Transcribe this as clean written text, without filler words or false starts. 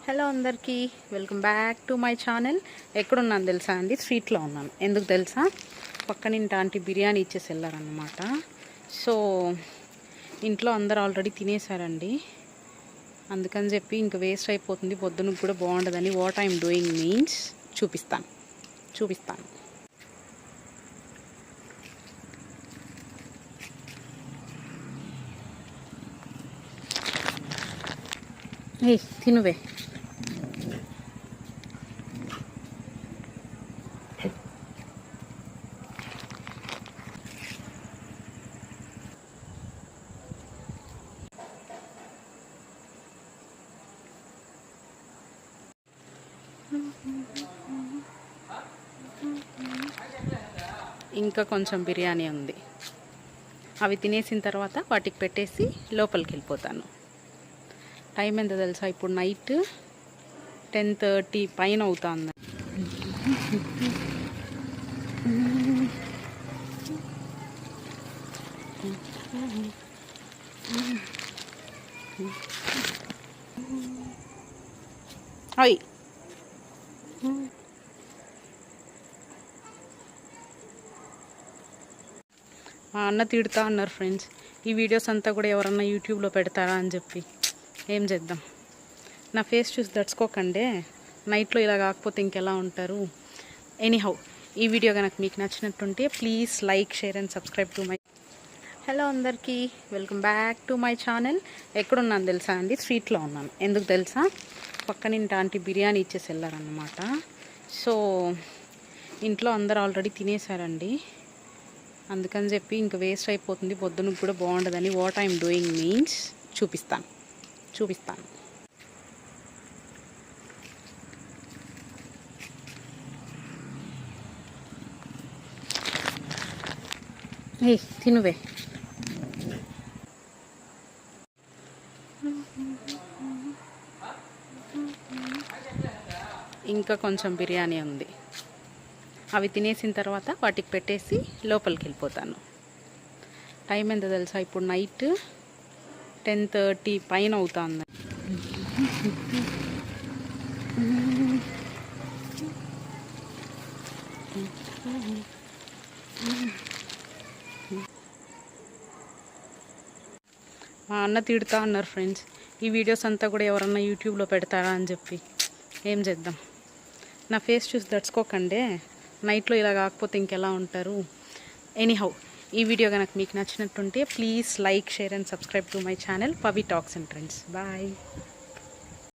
Hello అందరికీ welcome back to my channel. ఎక్కడున్నాను తెలుసా అండి? స్ట్రీట్లో ఉన్నాను. ఎందుకు తెలుసా? పక్కనింటి ఆంటీ బిర్యానీ ఇచ్చేసి వెళ్ళారన్నమాట. సో ఇంట్లో అందరు ఆల్రెడీ తినేసారండి. అందుకని చెప్పి ఇంక వేస్ట్ అయిపోతుంది, పొద్దునకు కూడా బాగుండదని వాట్ ఐఎమ్ డూయింగ్ మీన్స్ చూపిస్తాను. ఏ తినువే. ఇంకా కొంచెం బిర్యానీ ఉంది. అవి తినేసిన తర్వాత వాటికి పెట్టేసి లోపలికి వెళ్ళిపోతాను. టైం ఎంత తెలుసా? ఇప్పుడు నైట్ 10:30 పైన అవుతుంది. అయ్ మా అన్న తిడుతా అన్నారు ఫ్రెండ్స్, ఈ వీడియోస్ అంతా కూడా ఎవరన్నా యూట్యూబ్లో పెడతారా అని చెప్పి. ఏం చేద్దాం, నా ఫేస్ చూసి దడుచుకోకండి. నైట్లో ఇలా కాకపోతే ఇంకెలా ఉంటారు? ఎనీహౌ, ఈ వీడియో కనుక మీకు నచ్చినట్టుంటే please like, share and subscribe to my. Hello అందరికీ welcome back to my channel. ఎక్కడున్నాను తెలుసా అండి? స్ట్రీట్లో ఉన్నాను. ఎందుకు తెలుసా? పక్కనింటి ఆంటీ బిర్యానీ ఇచ్చేసి వెళ్ళారన్నమాట. సో ఇంట్లో అందరు ఆల్రెడీ తినేసారండి. అందుకని చెప్పి ఇంక వేస్ట్ అయిపోతుంది, పొద్దునకు కూడా బాగుండదని వాట్ ఐఎమ్ డూయింగ్ మీన్స్ చూపిస్తాను. ఏ తినువే. ఇంకా కొంచెం బిర్యానీ ఉంది. అవి తినేసిన తర్వాత వాటికి పెట్టేసి లోపలికి వెళ్ళిపోతాను. టైం ఎంత తెలుసా? ఇప్పుడు నైట్ 10:30 పైన అవుతుంది. మా అన్న తిడుతా అన్నారు ఫ్రెండ్స్, ఈ వీడియోస్ అంతా కూడా ఎవరన్నా యూట్యూబ్లో పెడతారా అని చెప్పి. ఏం చేద్దాం, నా ఫేస్ చూసి దడుచుకోకండి. నైట్లో ఇలా కాకపోతే ఇంకెలా ఉంటారు? ఎనీహౌ, ఈ వీడియో కనుక మీకు నచ్చినట్టుంటే please like, share and subscribe to my channel Pavi talks and trends. Bye.